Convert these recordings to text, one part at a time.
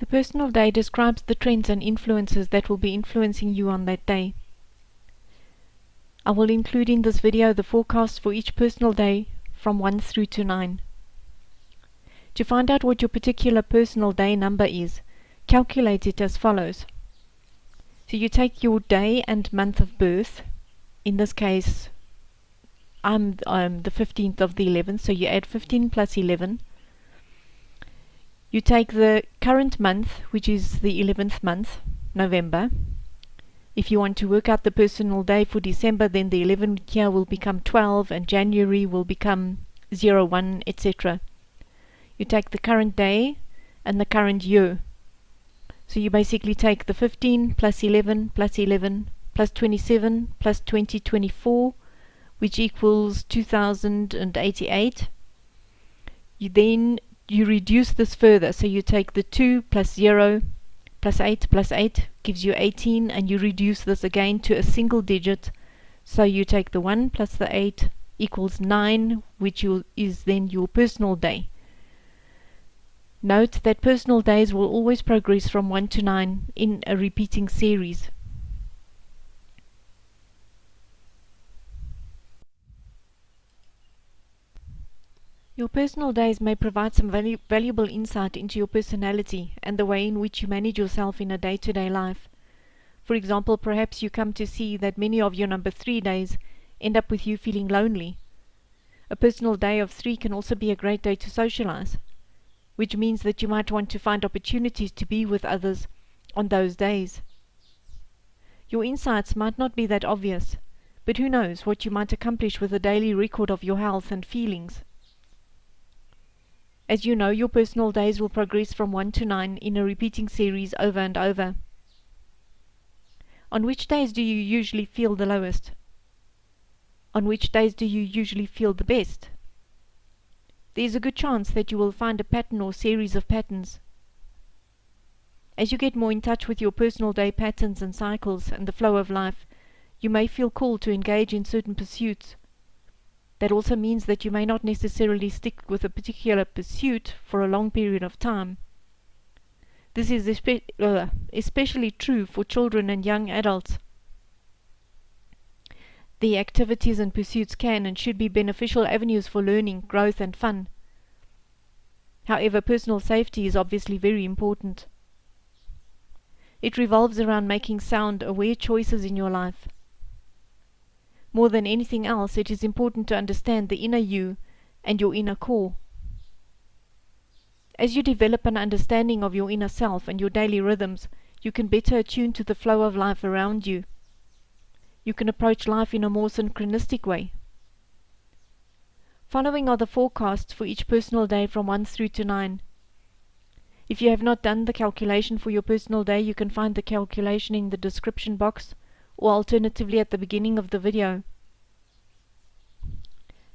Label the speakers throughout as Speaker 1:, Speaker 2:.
Speaker 1: The personal day describes the trends and influences that will be influencing you on that day. I will include in this video the forecast for each personal day from 1 through to 9. To find out what your particular personal day number is, calculate it as follows. So you take your day and month of birth. In this case, I'm the 15th of the 11th, so you add 15 plus 11. You take the current month, which is the 11th month, November. If you want to work out the personal day for December, then the 11th here will become 12 and January will become 01, etc. You take the current day and the current year. So you basically take the 15 plus 11 plus 11 plus 27 plus 2024, which equals 2088. You reduce this further, so you take the 2 plus 0 plus 8 gives you 18, and you reduce this again to a single digit, so you take the 1 plus the 8 equals 9, which is then your personal day. Note that personal days will always progress from 1 to 9 in a repeating series. Your personal days may provide some valuable insight into your personality and the way in which you manage yourself in a day-to-day life. For example, perhaps you come to see that many of your number 3 days end up with you feeling lonely. A personal day of 3 can also be a great day to socialize, which means that you might want to find opportunities to be with others on those days. Your insights might not be that obvious, but who knows what you might accomplish with a daily record of your health and feelings. As you know, your personal days will progress from 1 to 9 in a repeating series over and over. On which days do you usually feel the lowest? On which days do you usually feel the best? There is a good chance that you will find a pattern or series of patterns. As you get more in touch with your personal day patterns and cycles and the flow of life, you may feel called to engage in certain pursuits. That also means that you may not necessarily stick with a particular pursuit for a long period of time. This is especially true for children and young adults. The activities and pursuits can and should be beneficial avenues for learning, growth and fun. However, personal safety is obviously very important. It revolves around making sound, aware choices in your life. More than anything else, it is important to understand the inner you and your inner core. As you develop an understanding of your inner self and your daily rhythms, you can better attune to the flow of life around you. You can approach life in a more synchronistic way. Following are the forecasts for each personal day from 1 through to 9. If you have not done the calculation for your personal day, you can find the calculation in the description box, or alternatively at the beginning of the video.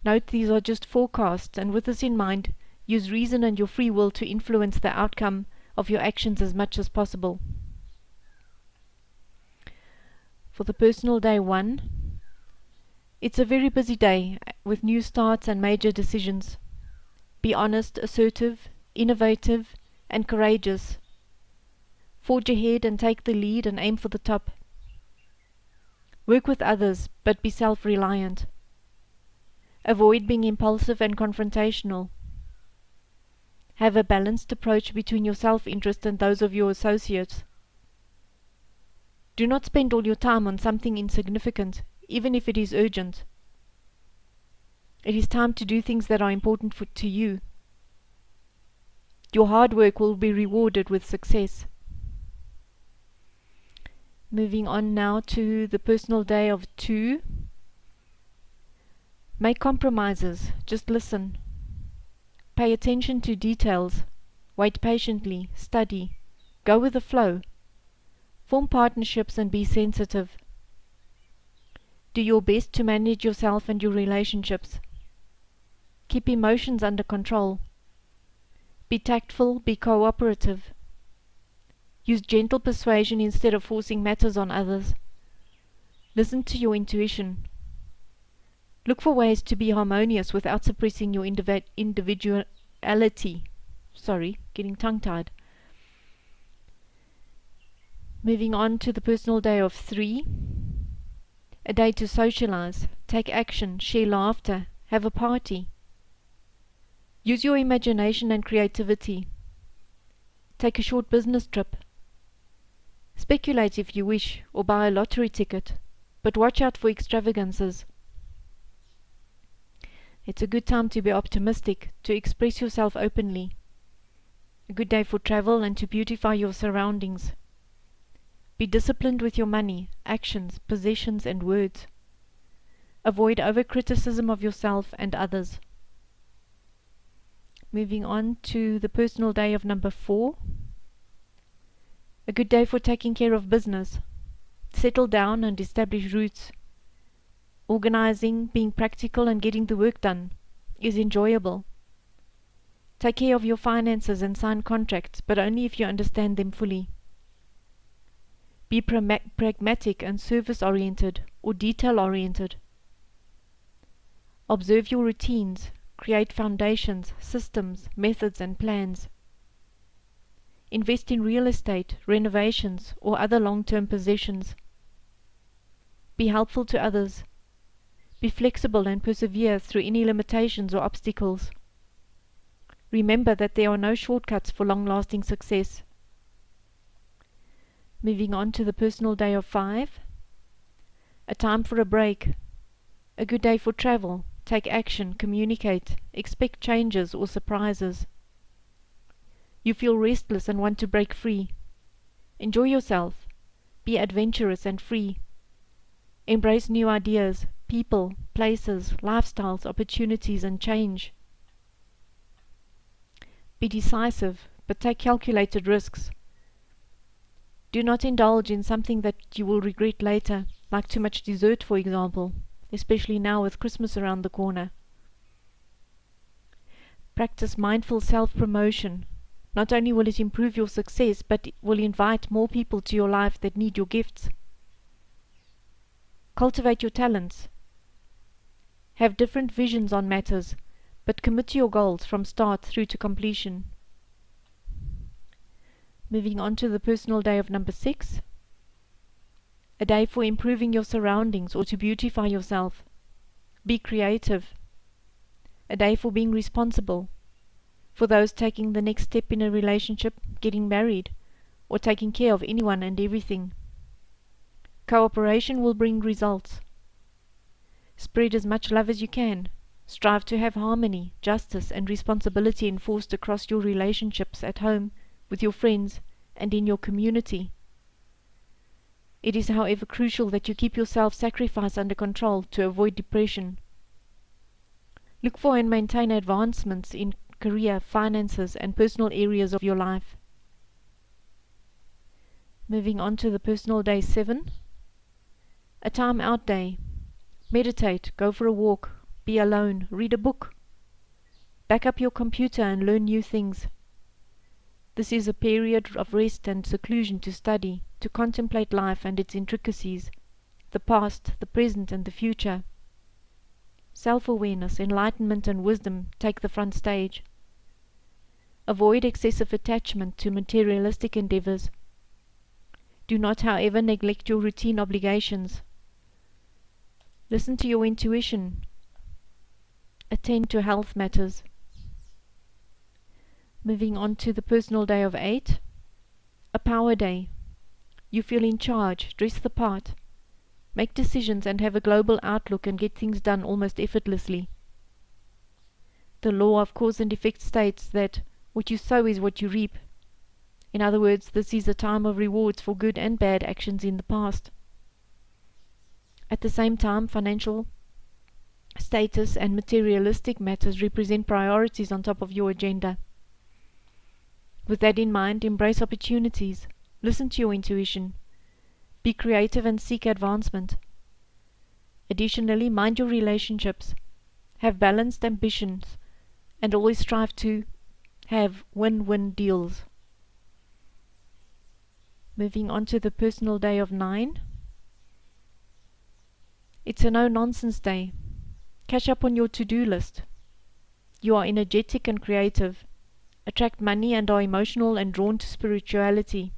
Speaker 1: Note these are just forecasts, and with this in mind, use reason and your free will to influence the outcome of your actions as much as possible. For the personal day 1, it's a very busy day with new starts and major decisions. Be honest, assertive, innovative, and courageous. Forge ahead and take the lead and aim for the top. Work with others, but be self-reliant. Avoid being impulsive and confrontational. Have a balanced approach between your self-interest and those of your associates. Do not spend all your time on something insignificant, even if it is urgent. It is time to do things that are important to you. Your hard work will be rewarded with success. Moving on now to the personal day of 2. Make compromises, just listen. Pay attention to details. Wait patiently, study. Go with the flow. Form partnerships and be sensitive. Do your best to manage yourself and your relationships. Keep emotions under control. Be tactful, be cooperative. Use gentle persuasion instead of forcing matters on others. Listen to your intuition. Look for ways to be harmonious without suppressing your individuality. Getting tongue-tied. Moving on to the personal day of 3. A day to socialize, take action, share laughter, have a party. Use your imagination and creativity. Take a short business trip. Speculate if you wish, or buy a lottery ticket, but watch out for extravagances. It's a good time to be optimistic, to express yourself openly. A good day for travel and to beautify your surroundings. Be disciplined with your money, actions, possessions, and words. Avoid over-criticism of yourself and others. Moving on to the personal day of number 4. A good day for taking care of business. Settle down and establish roots. Organizing, being practical, and getting the work done is enjoyable. Take care of your finances and sign contracts, but only if you understand them fully. Be pragmatic and service-oriented or detail-oriented. Observe your routines, create foundations, systems, methods, and plans. Invest in real estate, renovations, or other long-term possessions. Be helpful to others. Be flexible and persevere through any limitations or obstacles. Remember that there are no shortcuts for long-lasting success. Moving on to the personal day of 5. A time for a break. A good day for travel, take action, communicate, expect changes or surprises. You feel restless and want to break free. Enjoy yourself. Be adventurous and free. Embrace new ideas, people, places, lifestyles, opportunities, and change. Be decisive, but take calculated risks. Do not indulge in something that you will regret later, like too much dessert, for example, especially now with Christmas around the corner. Practice mindful self-promotion. Not only will it improve your success, but it will invite more people to your life that need your gifts. Cultivate your talents. Have different visions on matters, but commit to your goals from start through to completion. Moving on to the personal day of number 6. A day for improving your surroundings or to beautify yourself. Be creative. A day for being responsible. For those taking the next step in a relationship, getting married, or taking care of anyone and everything. Cooperation will bring results. Spread as much love as you can. Strive to have harmony, justice, and responsibility enforced across your relationships at home, with your friends, and in your community. It is, however, crucial that you keep your self-sacrifice under control to avoid depression. Look for and maintain advancements in career, finances, and personal areas of your life. Moving on to the personal day 7. A time out day. Meditate, go for a walk, be alone, read a book. Back up your computer and learn new things. This is a period of rest and seclusion to study, to contemplate life and its intricacies, the past, the present, and the future. Self-awareness, enlightenment, and wisdom take the front stage. Avoid excessive attachment to materialistic endeavors. Do not, however, neglect your routine obligations. Listen to your intuition. Attend to health matters. Moving on to the personal day of 8. A power day. You feel in charge, dress the part. Make decisions and have a global outlook and get things done almost effortlessly. The law of cause and effect states that what you sow is what you reap. In other words, this is a time of rewards for good and bad actions in the past. At the same time, financial status and materialistic matters represent priorities on top of your agenda. With that in mind, embrace opportunities, listen to your intuition, be creative and seek advancement. Additionally, mind your relationships, have balanced ambitions, and always strive to have win-win deals. Moving on to the personal day of 9. It's a no-nonsense day. Catch up on your to-do list. You are energetic and creative, attract money and are emotional and drawn to spirituality.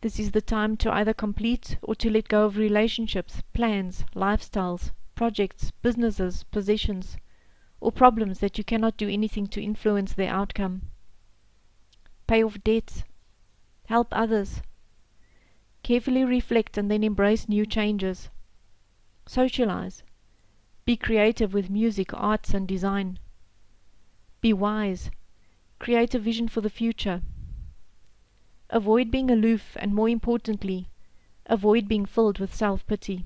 Speaker 1: This is the time to either complete or to let go of relationships, plans, lifestyles, projects, businesses, possessions, or problems that you cannot do anything to influence their outcome. Pay off debts. Help others. Carefully reflect and then embrace new changes. Socialize. Be creative with music, arts, and design. Be wise. Create a vision for the future. Avoid being aloof, and more importantly, avoid being filled with self-pity.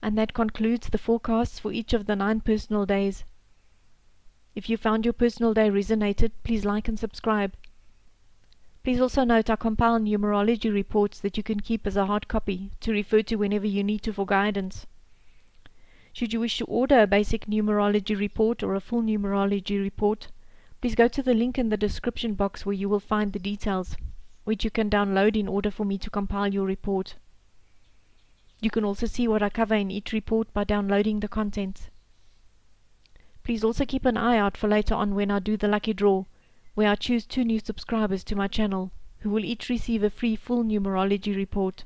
Speaker 1: And that concludes the forecasts for each of the 9 personal days. If you found your personal day resonated, please like and subscribe. Please also note I compile numerology reports that you can keep as a hard copy to refer to whenever you need to for guidance. Should you wish to order a basic numerology report or a full numerology report, please go to the link in the description box where you will find the details, which you can download in order for me to compile your report. You can also see what I cover in each report by downloading the contents. Please also keep an eye out for later on when I do the lucky draw, where I choose 2 new subscribers to my channel, who will each receive a free full numerology report.